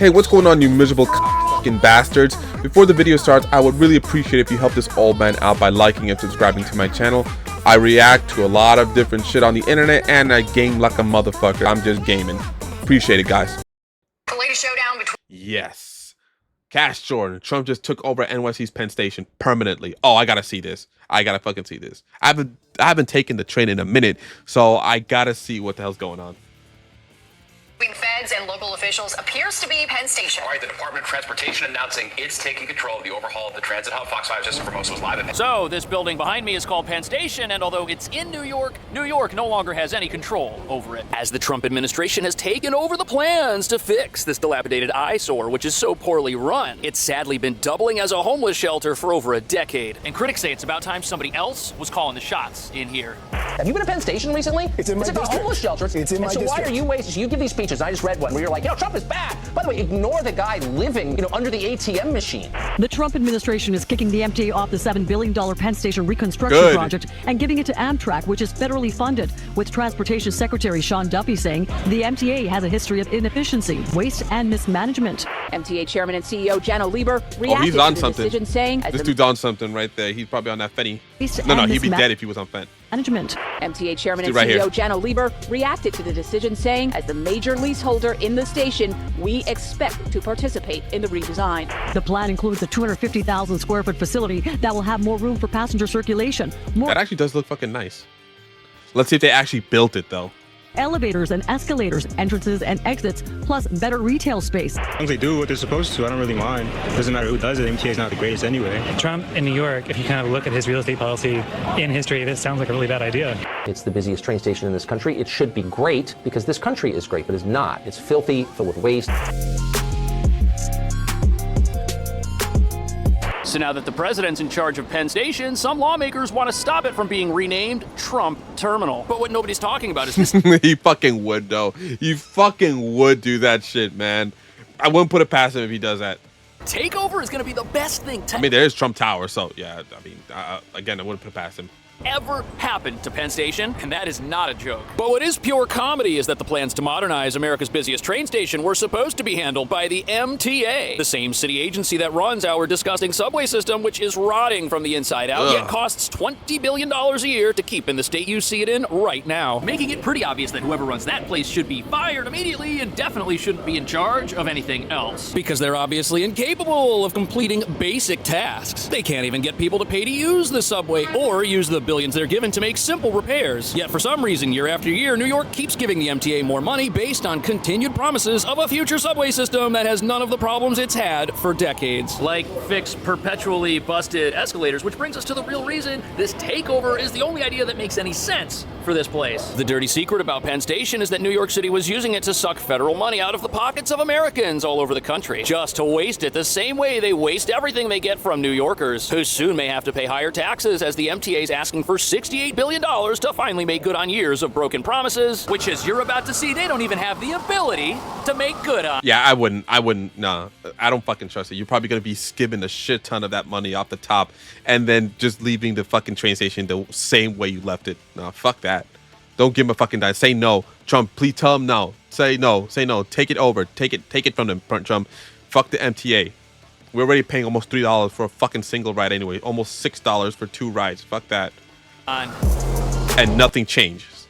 Hey, what's going on, you miserable fucking bastards? Before the video starts, I would really appreciate if you help this old man out by liking and subscribing to my channel. I react to a lot of different shit on the internet, and I game like a motherfucker. I'm just gaming. Appreciate it, guys. The latest showdown between... Yes. Cash Jordan. Trump just took over NYC's Penn Station permanently. Oh, I gotta see this. I gotta fucking see this. I haven't taken the train in a minute, so I gotta see what the hell's going on. Feds and local officials appears to be Penn Station. All right, the Department of Transportation announcing it's taking control of the overhaul of the transit hub. Fox 5 just Formosa was live at... So, this building behind me is called Penn Station, and although it's in New York, New York no longer has any control over it, as the Trump administration has taken over the plans to fix this dilapidated eyesore, which is so poorly run. It's sadly been doubling as a homeless shelter for over a decade. And critics say it's about time somebody else was calling the shots in here. Have you been to Penn Station recently? It's in my district. It's a homeless shelter. It's in my district. So why are you wasting? So you give these speeches. I just read one where you're like, Trump is bad. By the way, ignore the guy living, under the ATM machine. The Trump administration is kicking the MTA off the $7 billion Penn Station reconstruction project and giving it to Amtrak, which is federally funded, with Transportation Secretary Sean Duffy saying the MTA has a history of inefficiency, waste, and mismanagement. MTA Chairman and CEO Janno Lieber reacted he's on to the something. decision, saying... This dude's on something right there. He's probably on that Fenny. No, he'd be dead if he was on Fent. Management. MTA Chairman and right CEO here. Janno Lieber reacted to the decision, saying, as the major leaseholder in the station, we expect to participate in the redesign. The plan includes a 250,000 square foot facility that will have more room for passenger circulation. More That actually does look fucking nice. Let's see if they actually built it, though. elevators and escalators, entrances and exits, plus better retail space. As long as they do what they're supposed to, I don't really mind. It doesn't matter who does it. MTA is not the greatest anyway. Trump in New York, if you kind of look at his real estate policy in history, this sounds like a really bad idea. It's the busiest train station in this country. It should be great because this country is great, but it's not. It's filthy, filled with waste. So now that the president's in charge of Penn Station, some lawmakers want to stop it from being renamed Trump Terminal. But what nobody's talking about is this. He fucking would, though. He fucking would do that shit, man. I wouldn't put it past him if he does that. Takeover is going to be the best thing to I mean, there is Trump Tower, so yeah. I mean, again, I wouldn't put it past him. ever happened to Penn Station, and that is not a joke. But what is pure comedy is that the plans to modernize America's busiest train station were supposed to be handled by the MTA, the same city agency that runs our disgusting subway system, which is rotting from the inside out, yet costs $20 billion a year to keep in the state you see it in right now, making it pretty obvious that whoever runs that place should be fired immediately and definitely shouldn't be in charge of anything else, because they're obviously incapable of completing basic tasks. They can't even get people to pay to use the subway or use the billions they're given to make simple repairs. Yet for some reason, year after year, New York keeps giving the MTA more money based on continued promises of a future subway system that has none of the problems it's had for decades. Like fix perpetually busted escalators, which brings us to the real reason this takeover is the only idea that makes any sense for this place. The dirty secret about Penn Station is that New York City was using it to suck federal money out of the pockets of Americans all over the country, just to waste it the same way they waste everything they get from New Yorkers, who soon may have to pay higher taxes as the MTA is asking for $68 billion to finally make good on years of broken promises, which, as you're about to see, they don't even have the ability to make good on. Yeah, I wouldn't, nah. I don't fucking trust it. You're probably gonna be skimming a shit ton of that money off the top and then just leaving the fucking train station the same way you left it. Nah, fuck that. Don't give him a fucking dime. Say no. Trump, please tell him no. Say no. Say no. Take it over. Take it from them, Trump. Fuck the MTA. We're already paying almost $3 for a fucking single ride anyway. Almost $6 for 2 rides. Fuck that. And nothing changes.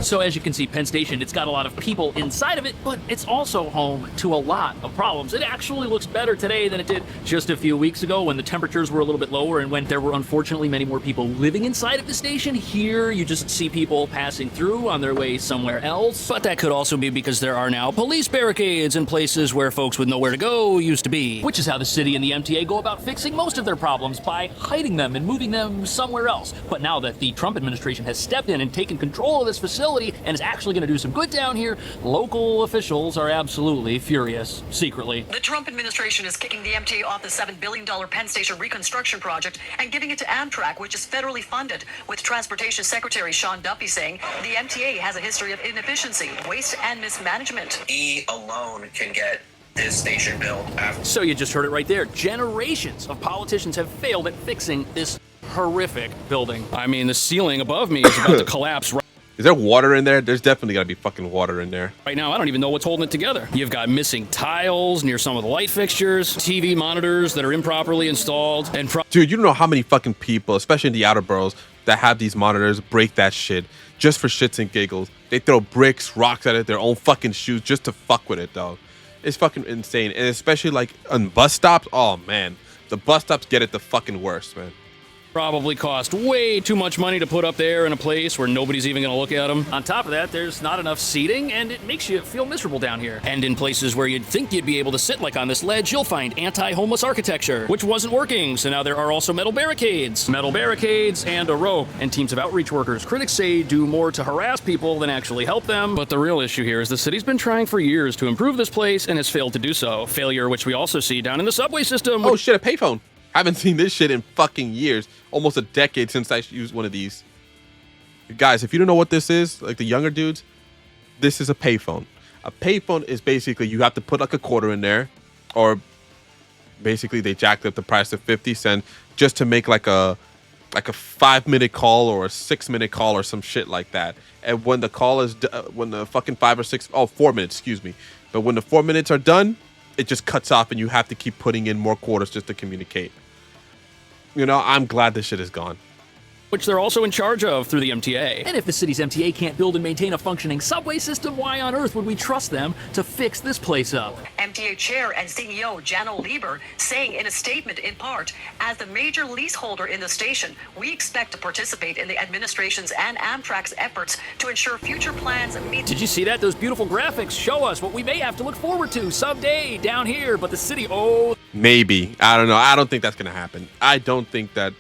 So as you can see, Penn Station, it's got a lot of people inside of it, but it's also home to a lot of problems. It actually looks better today than it did just a few weeks ago when the temperatures were a little bit lower and when there were unfortunately many more people living inside of the station. Here, you just see people passing through on their way somewhere else. But that could also be because there are now police barricades in places where folks with nowhere to go used to be, which is how the city and the MTA go about fixing most of their problems, by hiding them and moving them somewhere else. But now that the Trump administration has stepped in and taken control of this facility and is actually going to do some good down here, local officials are absolutely furious, secretly. The Trump administration is kicking the MTA off the $7 billion Penn Station reconstruction project and giving it to Amtrak, which is federally funded, with Transportation Secretary Sean Duffy saying the MTA has a history of inefficiency, waste, and mismanagement. He alone can get this station built after. So you just heard it right there. Generations of politicians have failed at fixing this horrific building. I mean, the ceiling above me is about to collapse Is there water in there? There's definitely gotta be fucking water in there. right now. I don't even know what's holding it together. You've got missing tiles near some of the light fixtures, TV monitors that are improperly installed, and Dude, you don't know how many fucking people, especially in the outer boroughs, that have these monitors break that shit just for shits and giggles. They throw bricks, rocks at it, their own fucking shoes just to fuck with it, dog. It's fucking insane. And especially like on bus stops, oh man. The bus stops get it the fucking worst, man. probably cost way too much money to put up there in a place where nobody's even going to look at them. On top of that, there's not enough seating, and it makes you feel miserable down here. And in places where you'd think you'd be able to sit, like on this ledge, you'll find anti-homeless architecture, which wasn't working, so now there are also metal barricades. Metal barricades and a rope. And teams of outreach workers, critics say, do more to harass people than actually help them. But the real issue here is the city's been trying for years to improve this place and has failed to do so. Failure which we also see down in the subway system. Oh shit, a payphone. Haven't seen this shit in fucking years. Almost a decade since I used one of these. Guys, if you don't know what this is, like the younger dudes, this is a payphone. A payphone is basically you have to put like a quarter in there, or basically they jacked up the price to 50 cents just to make like a 5-minute call or a 6-minute call or some shit like that. And when the call is when the fucking 4 minutes, excuse me. But when the 4 minutes are done, it just cuts off and you have to keep putting in more quarters just to communicate. You know, I'm glad this shit is gone. Which they're also in charge of through the MTA. And if the city's MTA can't build and maintain a functioning subway system, why on earth would we trust them to fix this place up? MTA Chair and CEO Janno Lieber saying in a statement in part, as the major leaseholder in the station, we expect to participate in the administration's and Amtrak's efforts to ensure future plans meet. Did you see that? Those beautiful graphics show us what we may have to look forward to someday down here, but the city, Maybe. I don't know. I don't think that's going to happen. I don't think that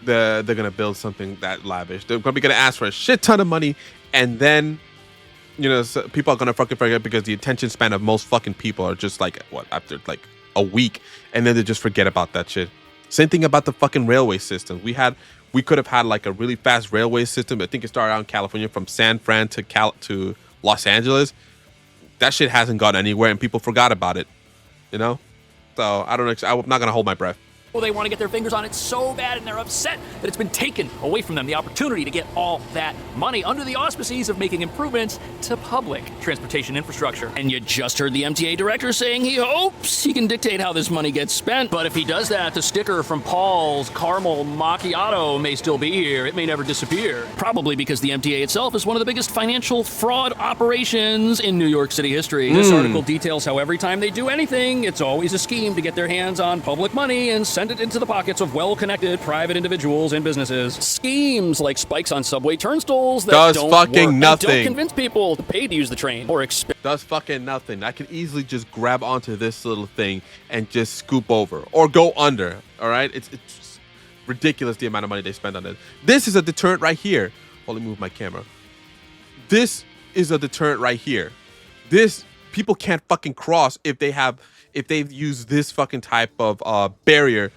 they're gonna build something that lavish. They're probably gonna ask for a shit ton of money, and then, you know, so people are gonna fucking forget because the attention span of most fucking people are just like after like a week, and then they just forget about that shit. Same thing about the fucking railway system. We could have had like a really fast railway system. I think it started out in California from San Fran to Los Angeles. That shit hasn't gone anywhere, and people forgot about it. You know, so I don't know. I'm not gonna hold my breath. they want to get their fingers on it so bad, and they're upset that it's been taken away from them, the opportunity to get all that money under the auspices of making improvements to public transportation infrastructure. And you just heard the MTA director saying he hopes he can dictate how this money gets spent. But if he does that, the sticker from Paul's Caramel Macchiato may still be here. It may never disappear. Probably because the MTA itself is one of the biggest financial fraud operations in New York City history. This article details how every time they do anything, it's always a scheme to get their hands on public money and send it into the pockets of well-connected private individuals and businesses. Schemes like spikes on subway turnstiles that don't work and don't convince people to pay to use the train or does fucking nothing. I can easily just grab onto this little thing and just scoop over or go under. All right, it's ridiculous the amount of money they spend on it. This is a deterrent right here. Let me move my camera. This is a deterrent right here. This people can't fucking cross if they've used this fucking type of barrier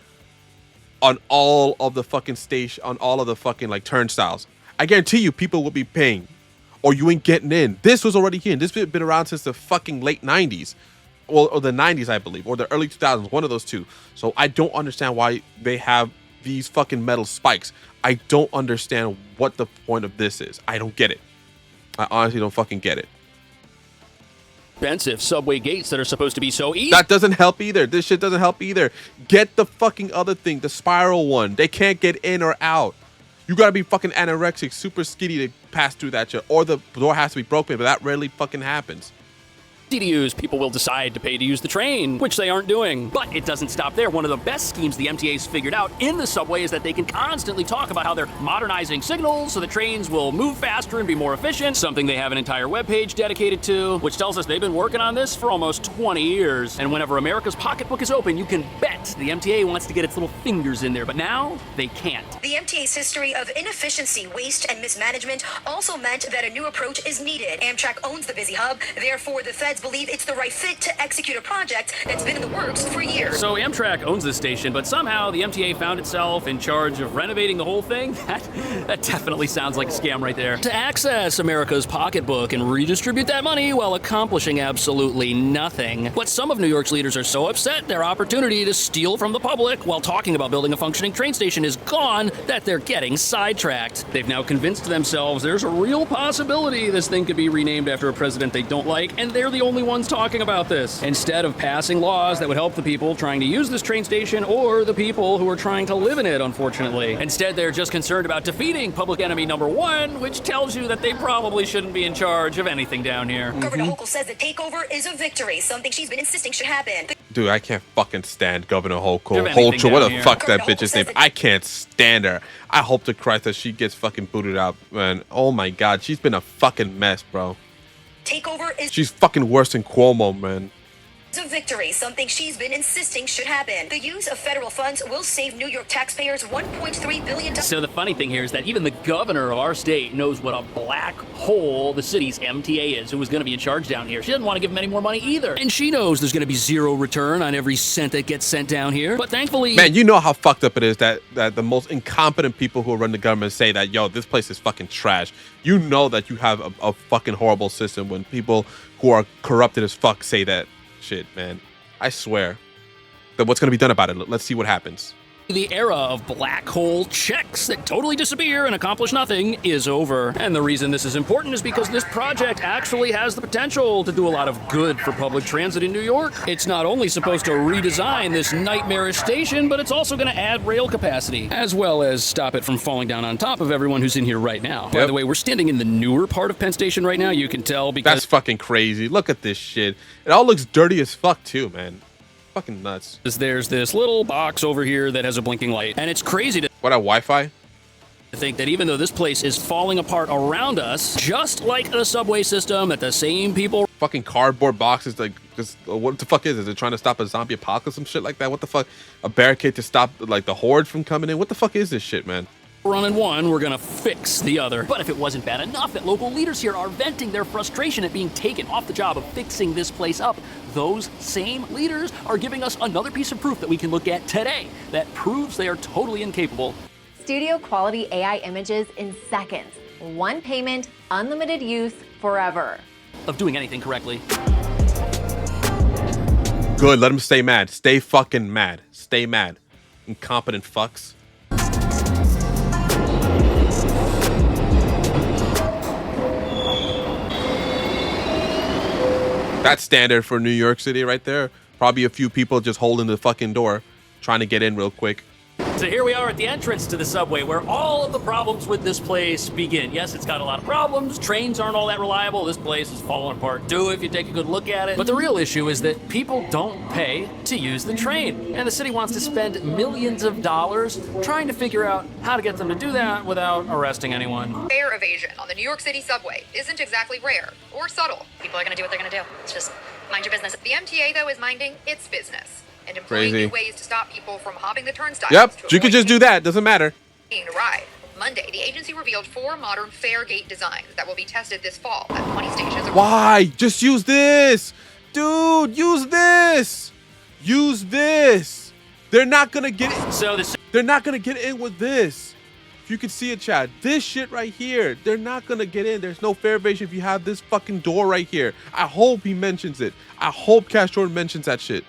on all of the fucking station, on all of the fucking like turnstiles. I guarantee you people will be paying or you ain't getting in. This was already here. This has been around since the fucking late 90s or the 90s, I believe, or the early 2000s, one of those two. So I don't understand why they have these fucking metal spikes. I don't understand what the point of this is. I don't get it. I honestly don't fucking get it. Expensive subway gates that are supposed to be so easy. That doesn't help either. This shit doesn't help either. Get the fucking other thing, the spiral one. They can't get in or out. You gotta be fucking anorexic, super skinny to pass through that shit, or the door has to be broken, but that rarely fucking happens. To use, people will decide to pay to use the train, which they aren't doing. But it doesn't stop there. One of the best schemes the MTA's figured out in the subway is that they can constantly talk about how they're modernizing signals so the trains will move faster and be more efficient, something they have an entire webpage dedicated to, which tells us they've been working on this for almost 20 years. And whenever America's pocketbook is open, you can bet the MTA wants to get its little fingers in there, but now they can't. The MTA's history of inefficiency, waste, and mismanagement also meant that a new approach is needed. Amtrak owns the busy hub, therefore the feds feds believe it's the right fit to execute a project that's been in the works for years. So Amtrak owns this station, but somehow the MTA found itself in charge of renovating the whole thing? That definitely sounds like a scam right there. To access America's pocketbook and redistribute that money while accomplishing absolutely nothing. But some of New York's leaders are so upset their opportunity to steal from the public while talking about building a functioning train station is gone that they're getting sidetracked. They've now convinced themselves there's a real possibility this thing could be renamed after a president they don't like, and they're the only ones talking about this. Instead of passing laws that would help the people trying to use this train station or the people who are trying to live in it, unfortunately. Instead, they're just concerned about defeating public enemy number one, which tells you that they probably shouldn't be in charge of anything down here. Governor Hochul says the takeover is a victory, something she's been insisting should happen. Dude, I can't fucking stand Governor Hochul. Anything What the down fuck here. that bitch's name? I can't stand her. I hope to Christ that she gets fucking booted out, man. Oh my god, she's been a fucking mess, bro. Takeover is She's fucking worse than Cuomo, man. a victory, something she's been insisting should happen. The use of federal funds will save New York taxpayers $1.3 billion. So the funny thing here is that even the governor of our state knows what a black hole the city's MTA is, who was going to be in charge down here. She doesn't want to give him any more money either. And she knows there's going to be zero return on every cent that gets sent down here. But thankfully... Man, you know how fucked up it is that the most incompetent people who run the government say that, yo, this place is fucking trash. You know that you have a fucking horrible system when people who are corrupted as fuck say that shit, man. I swear. Then what's going to be done about it? Let's see what happens. The era of black hole checks that totally disappear and accomplish nothing is over. And the reason this is important is because this project actually has the potential to do a lot of good for public transit in New York. It's not only supposed to redesign this nightmarish station, but it's also going to add rail capacity, as well as stop it from falling down on top of everyone who's in here right now. By the way, we're standing in the newer part of Penn Station right now. You can tell because... That's fucking crazy. Look at this shit. It all looks dirty as fuck, too, man. Fucking nuts. There's this little box over here that has a blinking light, and it's crazy to What, a Wi-Fi? think that even though this place is falling apart around us, just like the subway system, that the same people Fucking cardboard boxes, like, just what the fuck is it? Is it trying to stop a zombie apocalypse, some shit like that? What the fuck? A barricade to stop, like, the horde from coming in? What the fuck is this shit, man? running one, we're gonna fix the other. But if it wasn't bad enough that local leaders here are venting their frustration at being taken off the job of fixing this place up, those same leaders are giving us another piece of proof that we can look at today that proves they are totally incapable. Studio quality AI images in seconds. One payment, unlimited use, forever. Of doing anything correctly. Good, let them stay mad. Stay fucking mad. Stay mad. Incompetent fucks. That's standard for New York City right there. Probably a few people just holding the fucking door, trying to get in real quick. So here we are at the entrance to the subway where all of the problems with this place begin. Yes, it's got a lot of problems. Trains aren't all that reliable. This place is falling apart too if you take a good look at it. But the real issue is that people don't pay to use the train. And the city wants to spend millions of dollars trying to figure out how to get them to do that without arresting anyone. Fare evasion on the New York City subway isn't exactly rare or subtle. People are going to do what they're going to do. It's just mind your business. The MTA, though, is minding its business and employing Crazy. new ways to stop people from hopping the turnstiles. Yep, you could just do that. Doesn't matter. Taking a ride. Monday, the agency revealed 4 modern fare gate designs that will be tested this fall at 20 stations. Why? Just use this. Dude, use this. Use this. They're not going to get it. They're not going to get in with this. If you can see it, Chad. This shit right here. They're not going to get in. There's no fare evasion if you have this fucking door right here. I hope he mentions it. I hope Cash Jordan mentions that shit.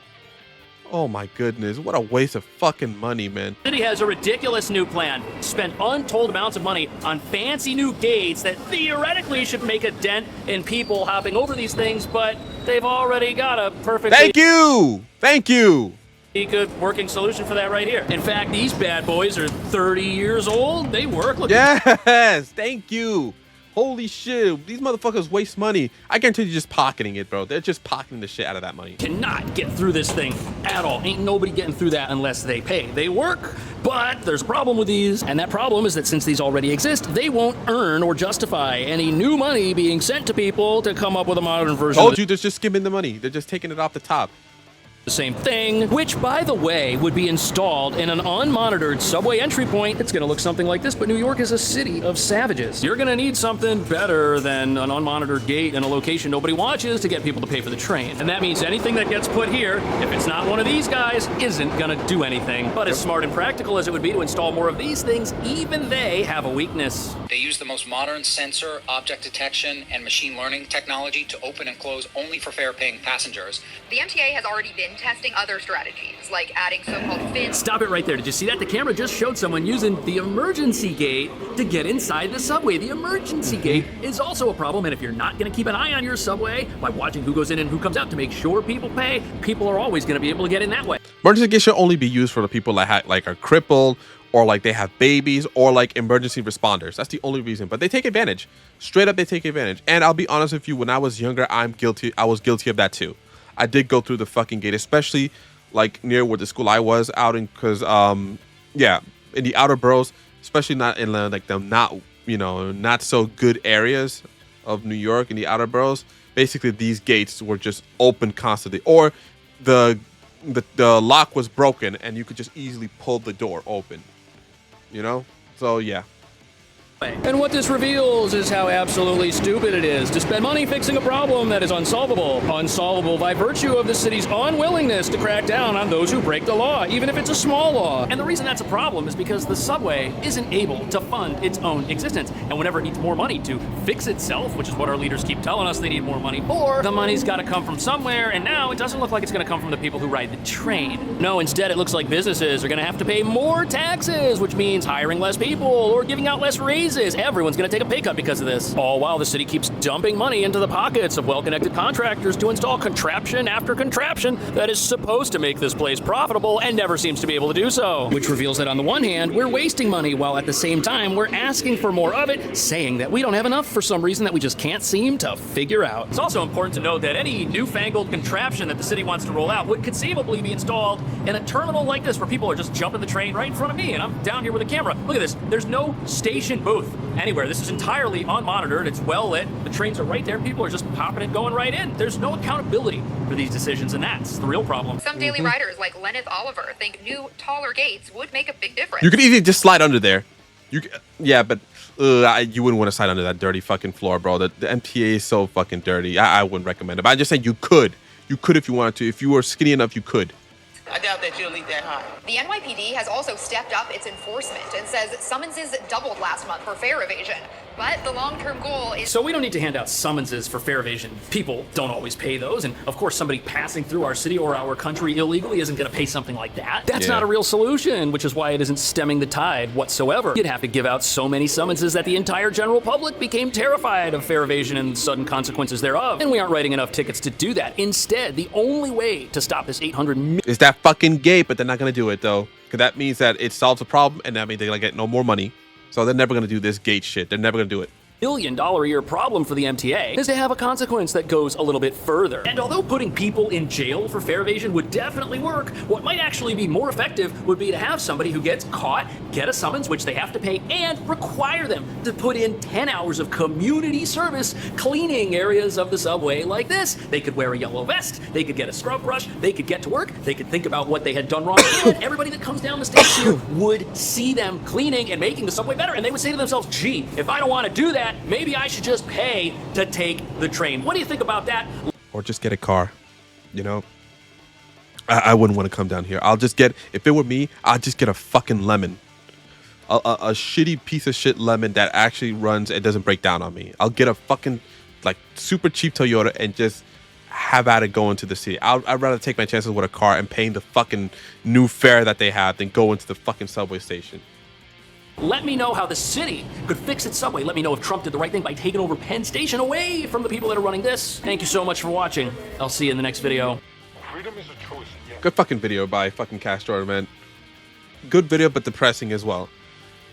Oh my goodness, what a waste of fucking money, man. The city has a ridiculous new plan. Spend untold amounts of money on fancy new gates that theoretically should make a dent in people hopping over these things, but they've already got a perfectly Thank you! Thank you! good working solution for that right here. In fact, these bad boys are 30 years old. They work. Look. Yes! Thank you! Holy shit, these motherfuckers waste money. I guarantee you're just pocketing it, bro. They're just pocketing the shit out of that money. Cannot get through this thing at all. Ain't nobody getting through that unless they pay. They work, but there's a problem with these. And that problem is that since these already exist, they won't earn or justify any new money being sent to people to come up with a modern version. Told you, they're just skimming the money. They're just taking it off the top. the same thing, which, by the way, would be installed in an unmonitored subway entry point. It's going to look something like this, but New York is a city of savages. You're going to need something better than an unmonitored gate in a location nobody watches to get people to pay for the train. And that means anything that gets put here, if it's not one of these guys, isn't going to do anything. But as smart and practical as it would be to install more of these things, even they have a weakness. They use the most modern sensor, object detection, and machine learning technology to open and close only for fare-paying passengers. The MTA has already been testing other strategies, like adding so-called fins. Stop it right there. Did you see that? The camera just showed someone using the emergency gate to get inside the subway. The emergency gate is also a problem, and if you're not going to keep an eye on your subway by watching who goes in and who comes out to make sure people pay, people are always going to be able to get in that way. Emergency gate should only be used for the people that like are crippled, or like they have babies, or like emergency responders. That's the only reason. But they take advantage. Straight up, they take advantage. And I'll be honest with you, when I was younger, I was guilty of that too. I did go through the fucking gate, especially like near where the school I was out in, because yeah, in the outer boroughs, especially not in like the not so good areas of New York, in the outer boroughs. Basically, these gates were just open constantly, or the lock was broken and you could just easily pull the door open. You know? So yeah. And what this reveals is how absolutely stupid it is to spend money fixing a problem that is unsolvable. Unsolvable by virtue of the city's unwillingness to crack down on those who break the law, even if it's a small law. And the reason that's a problem is because the subway isn't able to fund its own existence. And whenever it needs more money to fix itself, which is what our leaders keep telling us they need more money for, the money's got to come from somewhere, and now it doesn't look like it's going to come from the people who ride the train. No, instead it looks like businesses are going to have to pay more taxes, which means hiring less people or giving out less raises. Everyone's going to take a pay cut because of this. All while the city keeps dumping money into the pockets of well-connected contractors to install contraption after contraption that is supposed to make this place profitable and never seems to be able to do so. Which reveals that on the one hand, we're wasting money while at the same time we're asking for more of it, saying that we don't have enough for some reason that we just can't seem to figure out. It's also important to note that any newfangled contraption that the city wants to roll out would conceivably be installed in a terminal like this where people are just jumping the train right in front of me and I'm down here with a camera. Look at this. There's no station booth anywhere. This is entirely unmonitored. It's well lit. The trains are right there. People are just popping and going right in. There's no accountability for these decisions, and that's the real problem. Some daily riders like Lenneth Oliver think new, taller gates would make a big difference. You could easily just slide under there. Yeah, but you wouldn't want to slide under that dirty fucking floor, bro. The MTA is so fucking dirty. I wouldn't recommend it. But I'm just saying you could. You could if you wanted to. If you were skinny enough, you could. I doubt that you'll leave that high. The NYPD has also stepped up its enforcement and says summonses doubled last month for fare evasion. But the long-term goal is... So we don't need to hand out summonses for fare evasion. People don't always pay those. And of course, somebody passing through our city or our country illegally isn't going to pay something like that. That's not a real solution, which is why it isn't stemming the tide whatsoever. You'd have to give out so many summonses that the entire general public became terrified of fare evasion and sudden consequences thereof. And we aren't writing enough tickets to do that. Instead, the only way to stop this 800 million... is that fucking gate, but they're not going to do it, though. Because that means that it solves a problem, and that means they're going to get no more money. So they're never going to do this gate shit. They're never going to do it. $1 billion a year problem for the MTA is to have a consequence that goes a little bit further. And although putting people in jail for fare evasion would definitely work, what might actually be more effective would be to have somebody who gets caught get a summons, which they have to pay, and require them to put in 10 hours of community service cleaning areas of the subway like this. They could wear a yellow vest, they could get a scrub brush, they could get to work, they could think about what they had done wrong, and everybody that comes down the stairs here would see them cleaning and making the subway better, and they would say to themselves, gee, if I don't want to do that, maybe I should just pay to take the train. What do you think about that? Or just get a car, you know? I wouldn't want to come down here. I'll just get, if it were me, I'd just get a fucking lemon. A shitty piece of shit lemon that actually runs and doesn't break down on me. I'll get a fucking, like, super cheap Toyota and just have at it going to the city. I'd rather take my chances with a car and paying the fucking new fare that they have than go into the fucking subway station. Let me know how the city could fix its subway. Let me know if Trump did the right thing by taking over Penn Station away from the people that are running this. Thank you so much for watching. I'll see you in the next video. Freedom is a choice. Good fucking video by fucking Castro, man. Good video, but depressing as well.